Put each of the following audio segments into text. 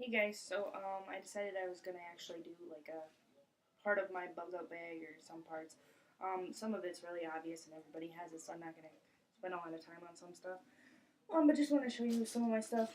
Hey guys, so I decided I was gonna actually do like a part of my bug out bag or some parts. Some of it's really obvious and everybody has it, so I'm not gonna spend a lot of time on some stuff. But just want to show you some of my stuff.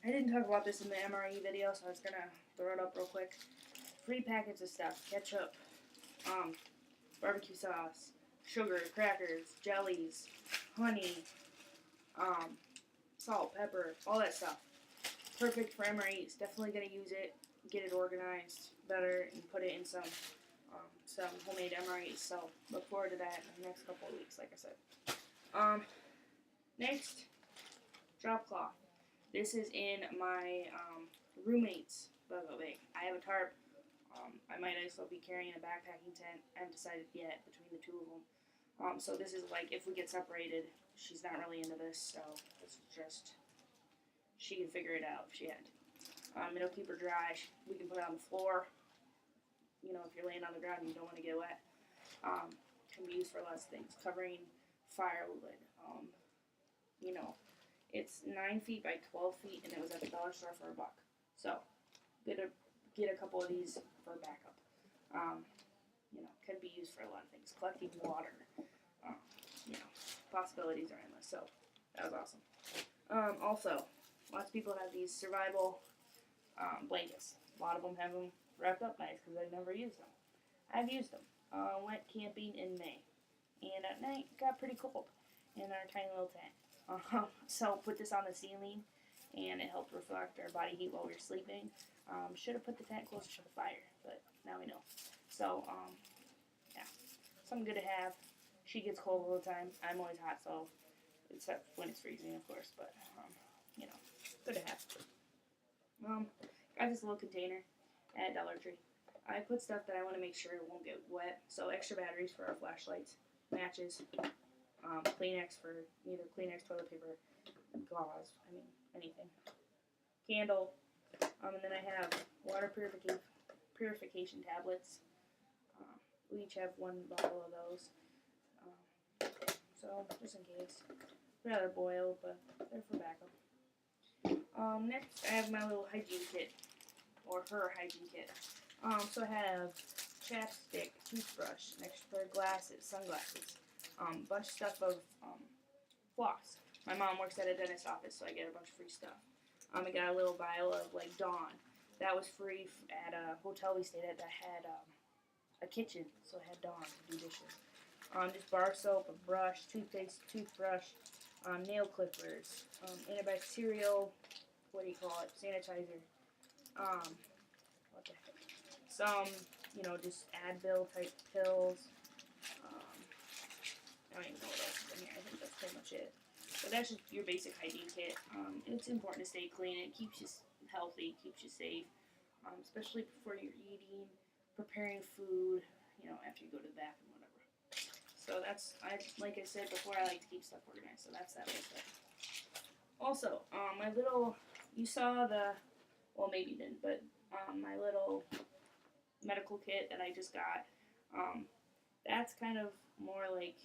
I didn't talk about this in the MRE video, so I was gonna throw it up real quick. Three packets of stuff: ketchup, um, barbecue sauce, sugar, crackers, jellies, honey, um, salt, pepper, all that stuff. Perfect for MREs. Definitely gonna use it, get it organized better, and put it in some homemade MREs. So look forward to that in the next couple of weeks, like I said. Um, Next, drop cloth. This is in my roommate's bug bag. I have a tarp. I might also be carrying a backpacking tent. I haven't decided yet between the two of them. So this is like if we get separated, she's not really into this, so it's just she can figure it out if she had to. It'll keep her dry. We can put it on the floor. You know, if you're laying on the ground and you don't want to get wet. Can be used for lots of things. Covering firewood. You know, it's 9 feet by 12 feet, and it was at the dollar store for $1. So, get a couple of these for backup. Can be used for a lot of things. Collecting water. Um, you know, possibilities are endless. So, that was awesome. Also, lots of people have these survival blankets. A lot of them have them wrapped up nice because I've never used them. I've used them. Went camping in May, and at night it got pretty cold in our tiny little tent. So put this on the ceiling, and it helped reflect our body heat while we were sleeping. Should have put the tent closer to the fire, but now we know. So yeah, something good to have. She gets cold all the time. I'm always hot, so except when it's freezing, of course. But good to have. Got this little container at Dollar Tree. I put stuff that I want to make sure it won't get wet. So extra batteries for our flashlights, matches, Kleenex for either Kleenex, toilet paper, gauze. I mean anything. Candle. And then I have water purification tablets. We each have one bottle of those. So just in case. Rather boiled, but they're for backup. Next, I have my little hygiene kit, or her hygiene kit. So I have chapstick, toothbrush, an extra pair of glasses, sunglasses, bunch of stuff of floss. My mom works at a dentist office, so I get a bunch of free stuff. I got a little vial of like Dawn. That was free at a hotel we stayed at that had a kitchen, so I had Dawn to do dishes. Just bar soap, a brush, toothpaste, toothbrush, nail clippers, antibacterial, what do you call it, sanitizer, what the heck, some, just Advil type pills, I don't even know what else is in here, I think that's pretty much it. But that's just your basic hygiene kit. It's important to stay clean, it keeps you healthy, keeps you safe, especially before you're eating, preparing food, after you go to the bathroom, whatever. So like I said before, I like to keep stuff organized, so that's that little stuff. Also, you saw well, maybe you didn't, but my little medical kit that I just got, that's kind of more like,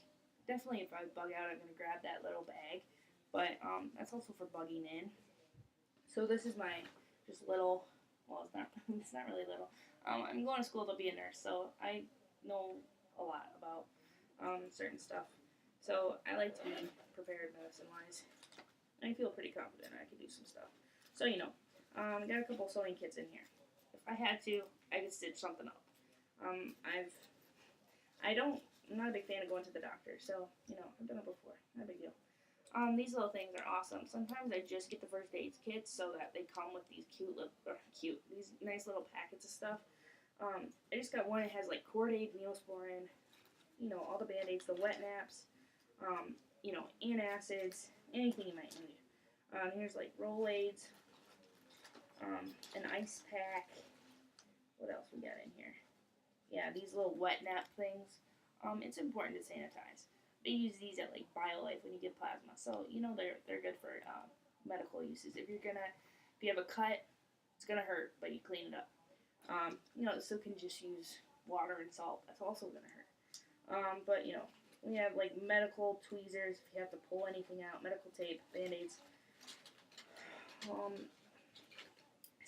definitely if I bug out, I'm going to grab that little bag, but that's also for bugging in. So this is my just little, well, it's not really little. I'm going to school to be a nurse, so I know a lot about certain stuff. So I like to be prepared medicine-wise. I feel pretty confident I could do some stuff. So, I got a couple sewing kits in here. If I had to, I could stitch something up. I'm not a big fan of going to the doctor, so, I've done it before. Not a big deal. These little things are awesome. Sometimes I just get the first aid kits so that they come with these these nice little packets of stuff. I just got one that has like Cord-Aid, Neosporin, all the Band-Aids, the wet naps, antacids, anything you might need. Here's like Rolaids, an ice pack. What else we got in here? Yeah, these little wet nap things. It's important to sanitize. They use these at like BioLife when you get plasma, so they're good for medical uses. If you have a cut, it's gonna hurt, but you clean it up. So can just use water and salt. That's also gonna hurt. But we have like medical tweezers if you have to pull anything out, medical tape, Band-Aids.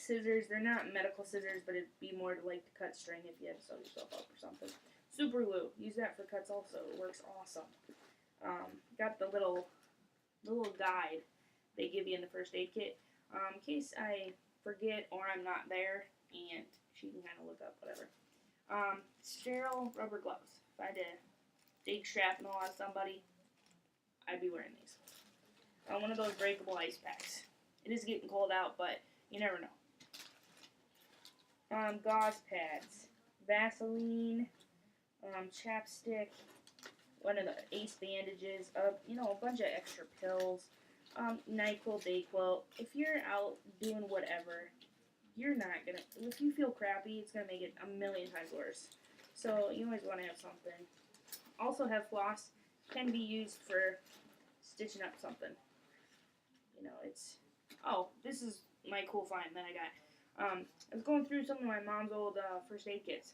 scissors. They're not medical scissors, but it'd be more to like to cut string if you had to sew yourself up or something. Super glue. Use that for cuts also. It works awesome. Got the little guide they give you in the first aid kit. In case I forget or I'm not there, and she can kind of look up whatever. Sterile rubber gloves. If I had to dig shrapnel on somebody, I'd be wearing these. One of those breakable ice packs. It is getting cold out, but you never know. Gauze pads, Vaseline, chapstick, one of the Ace bandages, a bunch of extra pills, NyQuil, DayQuil. If you're out doing whatever, you're not gonna. If you feel crappy, it's gonna make it a million times worse. So you always want to have something. Also have floss. Can be used for stitching up something. It's. Oh, this is my cool find that I got. I was going through some of my mom's old first aid kits.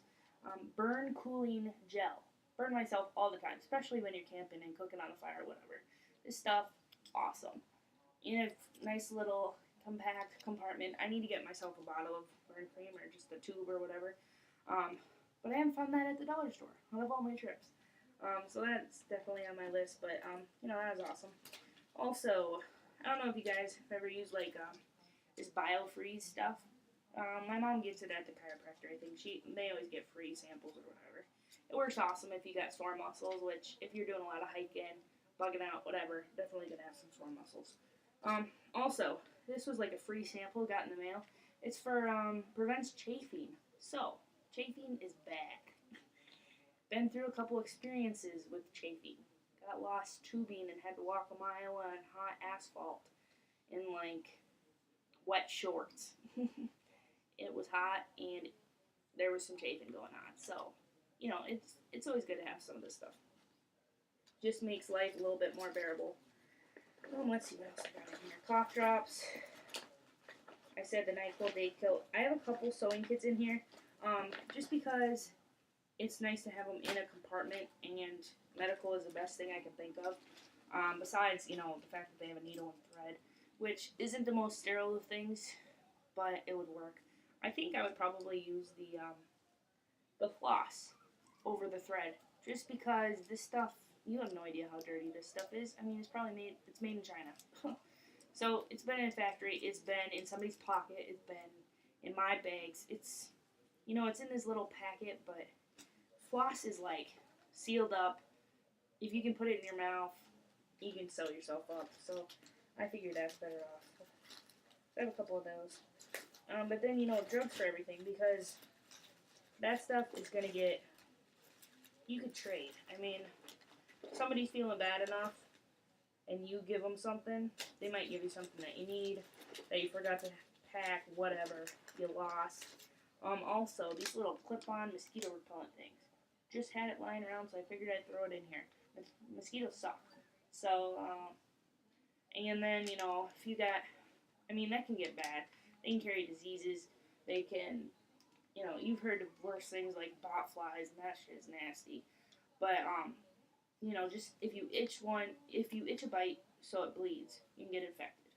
Burn cooling gel. Burn myself all the time, especially when you're camping and cooking on a fire or whatever. This stuff, awesome. In a nice little compact compartment. I need to get myself a bottle of burn cream or just a tube or whatever. But I haven't found that at the dollar store out of all my trips. So that's definitely on my list, but that was awesome. Also, I don't know if you guys have ever used this BioFreeze stuff. My mom gets it at the chiropractor. I think they always get free samples or whatever. It works awesome if you got sore muscles, which if you're doing a lot of hiking, bugging out, whatever, definitely gonna have some sore muscles. Also, this was like a free sample got in the mail. It's for prevents chafing. So chafing is bad. Been through a couple experiences with chafing. Got lost tubing and had to walk a mile on hot asphalt in wet shorts. It was hot and there was some chafing going on. So, it's always good to have some of this stuff. Just makes life a little bit more bearable. Let's see what else I got in here. Cough drops. I said the NyQuil DayQuil. I have a couple sewing kits in here, just because it's nice to have them in a compartment, and medical is the best thing I can think of. Besides, the fact that they have a needle and thread, which isn't the most sterile of things, but it would work. I think I would probably use the floss over the thread, just because this stuff, you have no idea how dirty this stuff is. I mean, it's made in China. So it's been in a factory, it's been in somebody's pocket, it's been in my bags. It's in this little packet, but floss is sealed up. If you can put it in your mouth, you can sew yourself up. So I figured that's better off. So I have a couple of those. But then, drugs for everything, because that stuff is going to you could trade. I mean, somebody's feeling bad enough, and you give them something, they might give you something that you need, that you forgot to pack, whatever, you lost. Also, these little clip-on mosquito repellent things. Just had it lying around, so I figured I'd throw it in here. Mosquitoes suck. So, and then, if you got, that can get bad. They can carry diseases. They can, you've heard of worse things like bot flies, and that shit is nasty. But, just if you itch a bite so it bleeds, you can get infected.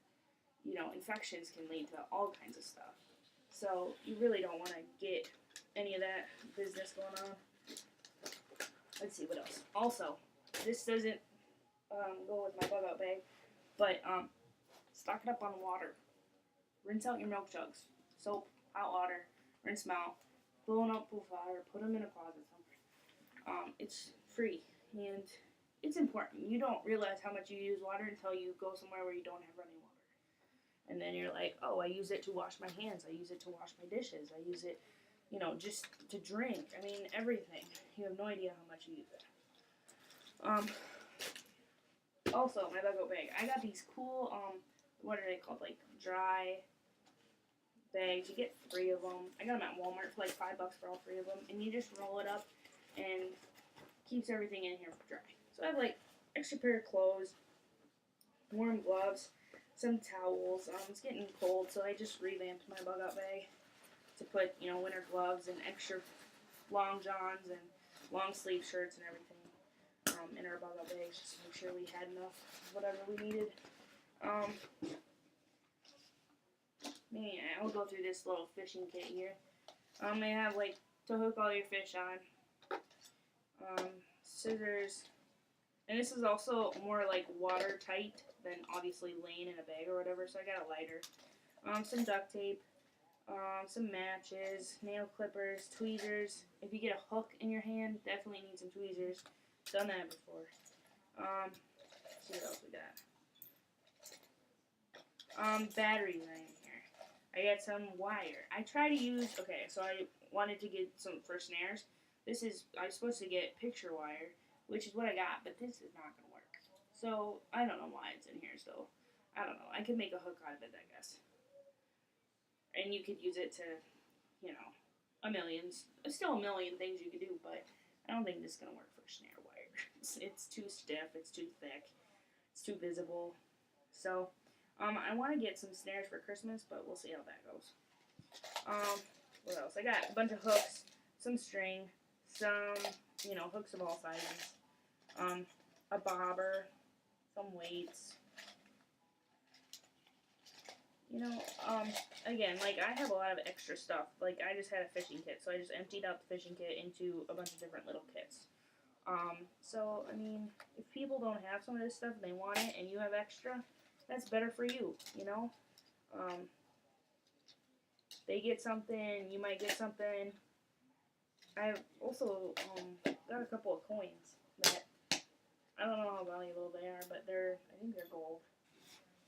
Infections can lead to all kinds of stuff. So you really don't want to get any of that business going on. Let's see what else. Also, this doesn't go with my bug out bag, but stock it up on water. Rinse out your milk jugs. Soap, hot water, rinse them out, blow them up with water, put them in a closet somewhere. It's free, and it's important. You don't realize how much you use water until you go somewhere where you don't have running water. And then you're like, oh, I use it to wash my hands. I use it to wash my dishes. I use it, just to drink. Everything. You have no idea how much you use it. Also, my bug out bag. I got these cool, what are they called? Dry bags. You get 3 of them. I got them at Walmart for $5 for all 3 of them. And you just roll it up and keeps everything in here dry. So I have extra pair of clothes, warm gloves, some towels. It's getting cold, so I just revamped my bug out bag to put, winter gloves and extra long johns and long sleeve shirts and everything in our bug out bags, just to make sure we had enough of whatever we needed. maybe I'll go through this little fishing kit here. They have like to hook all your fish on. Scissors, and this is also more like watertight than obviously laying in a bag or whatever. So I got a lighter, some duct tape, some matches, nail clippers, tweezers. If you get a hook in your hand, definitely need some tweezers. Done that before. Let's see what else we got. Batteries are in here. I got some wire. I try to use, okay, so I wanted to get some for snares. I was supposed to get picture wire, which is what I got, but this is not going to work. So, I don't know why it's in here still. I don't know. I could make a hook out of it, I guess. And you could use it to, still a million things you could do, but I don't think this is going to work for snare wire. It's too stiff, it's too thick, it's too visible. So, I want to get some snares for Christmas, but we'll see how that goes. What else? I got a bunch of hooks, some string, some, hooks of all sizes, a bobber, some weights. Again, like, I have a lot of extra stuff. Like, I just had a fishing kit, so I just emptied out the fishing kit into a bunch of different little kits. So, I mean, if people don't have some of this stuff and they want it and you have extra, that's better for you, They get something, you might get something. I've also got a couple of coins that I don't know how valuable they are, but I think they're gold.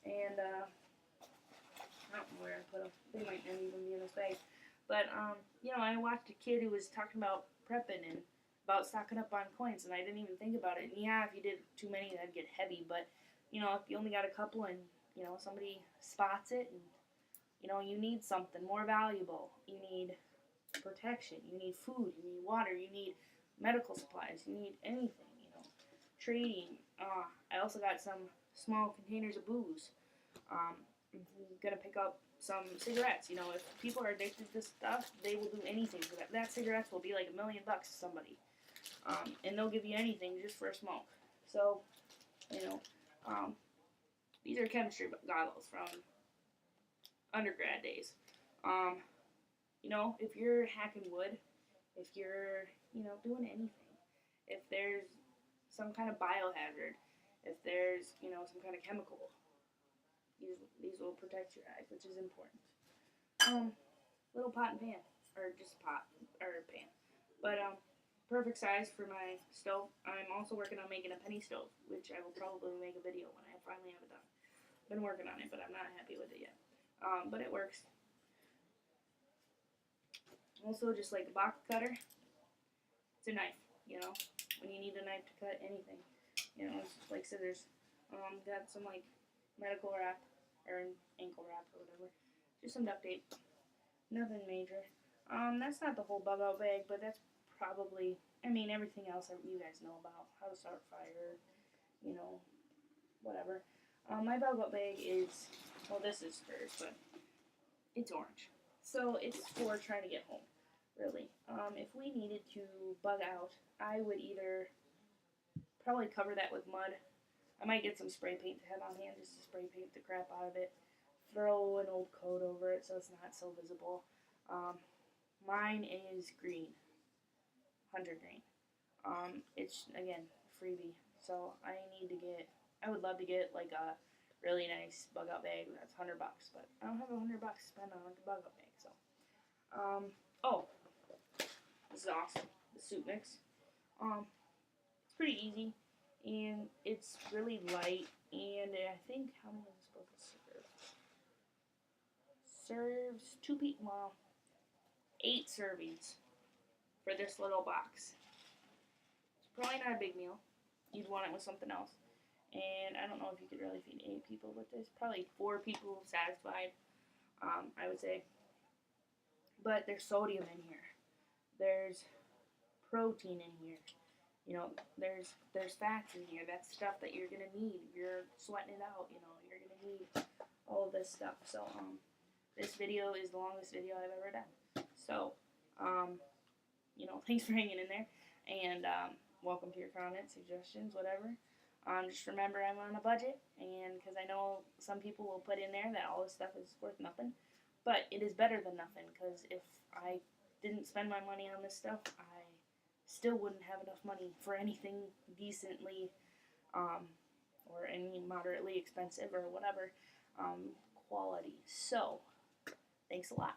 And I don't know where I put them. They might not even be in this bag. But I watched a kid who was talking about prepping and about stocking up on coins, and I didn't even think about it. And yeah, if you did too many, that'd get heavy. But if you only got a couple, and somebody spots it, and you need something more valuable. You need protection. You need food. You need water. You need medical supplies. You need anything. Trading. I also got some small containers of booze. I'm gonna pick up some cigarettes. If people are addicted to stuff, they will do anything for that. That cigarettes will be like $1 million to somebody, and they'll give you anything just for a smoke. So, these are chemistry goggles from undergrad days. If you're hacking wood, if you're, doing anything, if there's some kind of biohazard, if there's, some kind of chemical, these will protect your eyes, which is important. Little pot and pan, or just pot, or pan. But, perfect size for my stove. I'm also working on making a penny stove, which I will probably make a video when I finally have it done. Been working on it, but I'm not happy with it yet. But it works. Also, just like a box cutter, it's a knife, when you need a knife to cut anything. It's like scissors. Got some, like, medical wrap, or ankle wrap, or whatever. Just some duct tape. Nothing major. That's not the whole bug out bag, but that's probably, everything else that you guys know about. How to start a fire, whatever. My bug out bag is, well, this is hers, but it's orange. So it's for trying to get home, really. If we needed to bug out, I would either probably cover that with mud. I might get some spray paint to have on hand just to spray paint the crap out of it. Throw an old coat over it so it's not so visible. Mine is green. Hunter green. It's, again, freebie. So I would love to get like a really nice bug out bag that's $100, but I don't have $100 to spend on a bug out bag, so. This is awesome. The soup mix. It's pretty easy, and it's really light, and I think, how many is it supposed to serve? Serves 8 servings for this little box. It's probably not a big meal. You'd want it with something else. And I don't know if you could really feed 8 people with this. Probably 4 people satisfied, I would say. But there's sodium in here. There's protein in here. There's fats in here. That's stuff that you're gonna need. You're sweating it out. You're gonna need all of this stuff. So this video is the longest video I've ever done. So thanks for hanging in there, and welcome to your comments, suggestions, whatever. Just remember I'm on a budget, and because I know some people will put in there that all this stuff is worth nothing, But it is better than nothing, because if I didn't spend my money on this stuff, I still wouldn't have enough money for anything decently or any moderately expensive or whatever quality. So, thanks a lot.